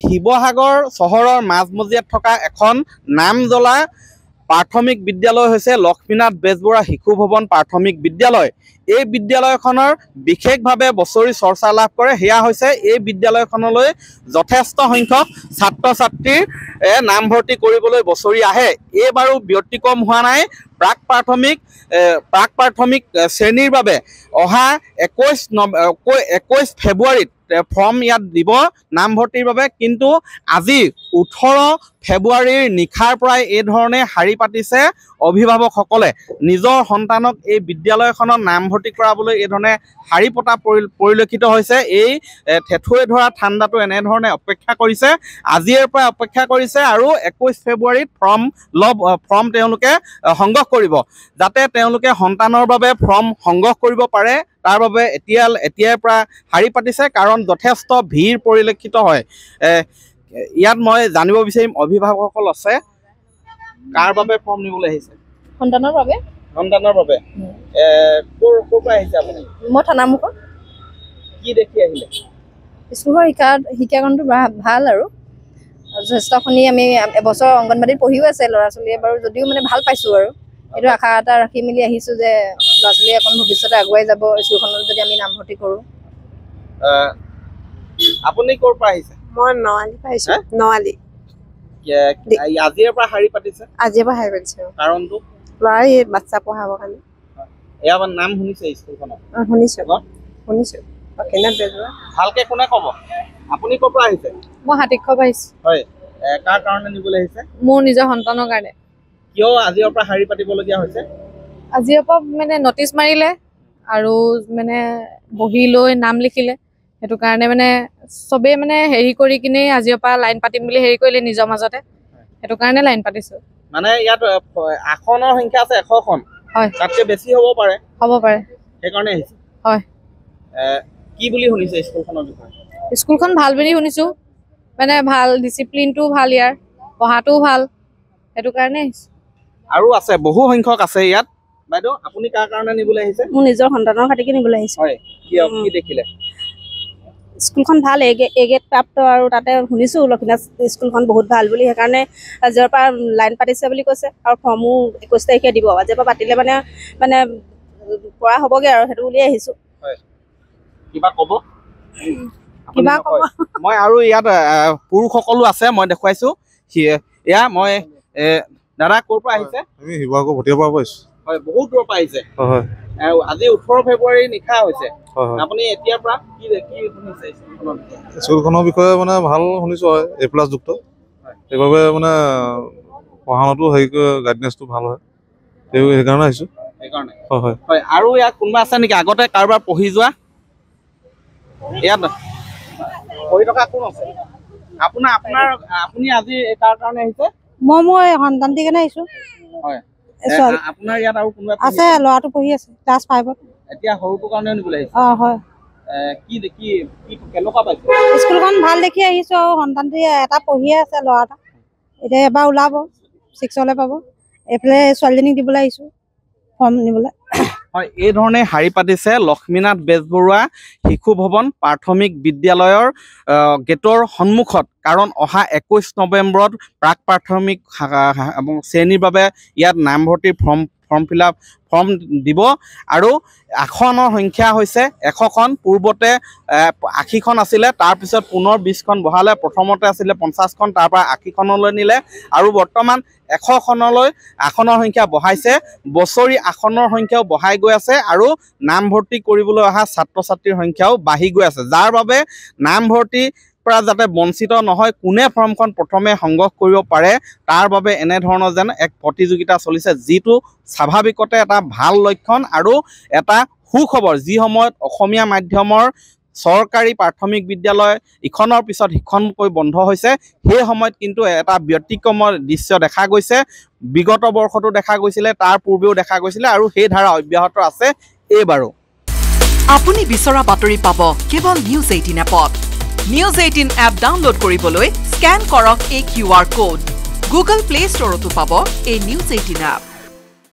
শিৱসাগৰ চহৰৰ মাজমজিয়াত থকা এখন নাম জ্বলা প্ৰাথমিক বিদ্যালয় হৈছে লক্ষ্মীনাথ বেজবৰুৱা শিশু ভৱন প্ৰাথমিক বিদ্যালয়। এই বিদ্যালয়খনৰ বিশেষভাৱে বছৰি চৰ্চা লাভ কৰে সেয়া হৈছে এই বিদ্যালয়খনলৈ যথেষ্ট সংখ্যক ছাত্ৰ ছাত্ৰীৰ নামভৰ্তি কৰিবলৈ বছৰি আহে। এইবাৰো ব্যতিক্ৰম হোৱা নাই। প্ৰাক প্ৰাথমিক শ্ৰেণীৰ বাবে অহা 21 ফেব্ৰুৱাৰীত ফৰ্ম ইয়াত দিব নামভৰ্তিৰ বাবে, কিন্তু আজি 18 ফেব্ৰুৱাৰীৰ নিশাৰ পৰাই এই ধৰণে শাৰী পাতিছে অভিভাৱকসকলে। নিজৰ সন্তানক এই বিদ্যালয়খনত নামভৰ্তি কৰাবলৈ এই ধৰণে শাৰী পতা পৰিলক্ষিত হৈছে। এই ঠেঠুৱে ধৰা ঠাণ্ডাটো এনেধৰণে অপেক্ষা কৰিছে, আজিৰ পৰা অপেক্ষা কৰিছে আৰু 21 ফেব্ৰুৱাৰীত ফৰ্ম তেওঁলোকে সংগ্ৰহ কৰিব, যাতে তেওঁলোকে সন্তানৰ বাবে ফৰ্ম সংগ্ৰহ কৰিব পাৰে। তাৰ বাবে এতিয়াৰ পৰা শাৰী পাতিছে, কাৰণ যথেষ্ট ভিৰ পৰিলক্ষিত হয়। ইয়াত মই জানিব বিচাৰিম অভিভাৱকসকল আছে, কাৰ বাবে ফৰ্ম নিবলৈ আহিছে? সন্তানৰ বাবে। সন্তানৰ বাবে। ক'ৰ পৰা আহিছে আপুনি? মই থানামুখৰ। কি দেখি আহিলে? স্কুলৰ শিক্ষাকৰণটো ভাল আৰু যথেষ্টখিনি আমি এবছৰ অংগনবাড়ীত পঢ়িও আছে ল'ৰা ছোৱালীয়ে বাৰু, যদিও মানে ভাল পাইছোঁ আৰু এইটো আশা এটা ৰাখি মেলি আহিছোঁ যে ল'ৰা ছোৱালীয়ে অকণ ভৱিষ্যতে আগুৱাই যাব স্কুলখনত যদি আমি নামভৰ্তি কৰোঁ। আপুনি ক'ৰ পৰা আহিছে? মই নৱালি পাইছোঁ। নৱালি। আজিৰ পৰা শাৰী পাতিছে? আজিৰ পৰা শাৰী পাতিছে। কাৰণটো? ল'ৰাই বাচ্চা পঢ়াবৰ কাৰণে। এয়া নাম শুনিছে স্কুলখনত? শুনিছোঁ। লক্ষ্মীনাথ বেজবৰুৱা। ভালকে কোনে ক'ব? আপুনি ক'ৰ পৰা আহিছে? মই হাতীক্ষৰ পৰা আহিছোঁ। হয়, কাৰ কাৰণে নিবলৈ আহিছে? মোৰ নিজৰ সন্তানৰ কাৰণে। কিয় আজিৰ পৰা শাৰী পাতিবলগীয়া হৈছে? আজিৰ পৰা মানে নটিচ মাৰিলে আৰু মানে বহি লৈ নাম লিখিলে, সেইটো কাৰণে মানে চবেই মানে হেৰি কৰি কিনে আজিৰ পৰা লাইন পাতিম বুলি হেৰি কৰিলে নিজৰ মাজতে, সেইটো কাৰণে লাইন পাতিছোঁ। মানে ইয়াত আসনৰ সংখ্যা আছে 100খন। হয়, তাতকৈ বেছি হ'ব পাৰে। সেইকাৰণে আহিছে। হয়। কি বুলি শুনিছে স্কুলখনৰ বিষয়ে? স্কুলখন ভাল বুলি শুনিছোঁ, মানে ভাল, ডিচিপ্লিনটোও ভাল, ইয়াৰ পঢ়াটোও ভাল, সেইটো কাৰণে আহিছোঁ। আৰু আছে, বহু সংখ্যক আছে ইয়াত। বাইদেউ, আপুনি কাৰ কাৰণে নিবলৈ আহিছে? মোৰ নিজৰ সন্তানৰ খাতিকে নিবলৈ আহিছোঁ। হয়, কি দেখিলে? স্কুলখন ভাল, এ গ্ৰেড প্ৰাপ্ত, আৰু তাতে শুনিছোঁ লক্ষ্মীনাথ স্কুলখন বহুত ভাল বুলি, সেইকাৰণে আজিৰ পৰা লাইন পাতিছে বুলি কৈছে। আৰু ফৰ্মো 21 তাৰিখে দিব। আজিৰ পৰা পাতিলে মানে পৰা হ'বগৈ আৰু সেইটো বুলিয়ে আহিছোঁ। কিবা ক'ব? মই আৰু ইয়াত পুৰুষসকলো আছে, মই দেখুৱাইছোঁ। মই দাদা ক'ৰ পৰা আহিছে? আমি শিৱসাগৰ ভটিয়াৰ পৰা আহিছোঁ। হয়, বহুত দূৰৰ পৰা আহিছে। হয়। আজি 18 ফেব্ৰুৱাৰীৰ নিশা হৈছে। আপুনি এতিয়াৰ পৰা কি শুনিছে স্কুলখনৰ বিষয়ে? মানে ভাল শুনিছোঁ, হয়, A+ যুক্ত, সেইবাবে মানে পঢ়াটো হেৰি গাইডেঞ্চটো ভাল হয়, সেইকাৰণে আহিছোঁ। হয়। আৰু ইয়াত কোনোবা আছে নেকি আগতে কাৰোবাৰ পঢ়ি যোৱা? ইয়াত পঢ়ি থকা কোন আছে? আপুনি আজি কাৰ কাৰণে আহিছে? মই সন্তানটিৰ কাৰণে আহিছোঁ। হয়। আপোনাৰ ইয়াত আৰু কোনোবা আছে? ল'ৰাটো পঢ়ি আছে ক্লাছ 5ত। এতিয়া সৰুটোৰ কাৰণে নিবলৈ আহিছে? হয়। কেনেকুৱা পাইছে? স্কুলখন ভাল দেখি আহিছোঁ, আৰু সন্তানটি এটা পঢ়িয়ে আছে, ল'ৰা এটা এতিয়া এবাৰ ওলাব, 6লে পাব। এইফালে ছোৱালীজনীক দিবলৈ আহিছোঁ ফৰ্ম নিবলৈ। হয়, এই ধৰণে শাৰী পাতিছে লক্ষ্মীনাথ বেজবৰুৱা শিশু ভৱন প্ৰাথমিক বিদ্যালয়ৰ গেটৰ সন্মুখত, কাৰণ অহা 21 নৱেম্বৰত প্ৰাক প্ৰাথমিক শ্ৰেণীৰ বাবে ইয়াত নামভৰ্তিৰ ফৰ্ম দিব। আৰু আসনৰ সংখ্যা হৈছে 100খন। পূৰ্বতে 80খন আছিলে, তাৰপিছত পুনৰ 20খন বঢ়ালে। প্ৰথমতে আছিলে 50খন, তাৰ পৰা 80খনলৈ নিলে, আৰু বৰ্তমান 100খনলৈ আসনৰ সংখ্যা বঢ়াইছে। বছৰি আসনৰ সংখ্যাও বঢ়াই গৈ আছে, আৰু নামভৰ্তি কৰিবলৈ অহা ছাত্ৰ ছাত্ৰীৰ সংখ্যাও বাঢ়ি গৈ আছে, যাৰ বাবে নামভৰ্তি পৰা যাতে বঞ্চিত নহয়, কোনে ফৰ্মখন প্ৰথমে সংগ্ৰহ কৰিব পাৰে, তাৰ বাবে এনেধৰণৰ যেন এক প্ৰতিযোগিতা চলিছে, যিটো স্বাভাৱিকতে এটা ভাল লক্ষণ আৰু এটা সুখবৰ। যি সময়ত অসমীয়া মাধ্যমৰ চৰকাৰী প্ৰাথমিক বিদ্যালয় ইখনৰ পিছত সিখনকৈ বন্ধ হৈছে, সেই সময়ত কিন্তু এটা ব্যতিক্ৰমৰ দৃশ্য দেখা গৈছে। বিগত বৰ্ষতো দেখা গৈছিলে, তাৰ পূৰ্বেও দেখা গৈছিলে, আৰু সেই ধাৰা অব্যাহত আছে এইবাৰো। আপুনি বিচৰা বাতৰি পাব কেৱল নিউজ 18 এপত। নিউজ 18 এপ ডাউনলোড কৰিবলৈ স্কেন কৰক এই QR কোড। গুগল প্লে ষ্টৰতো পাব এই নিউজ 18 এপ।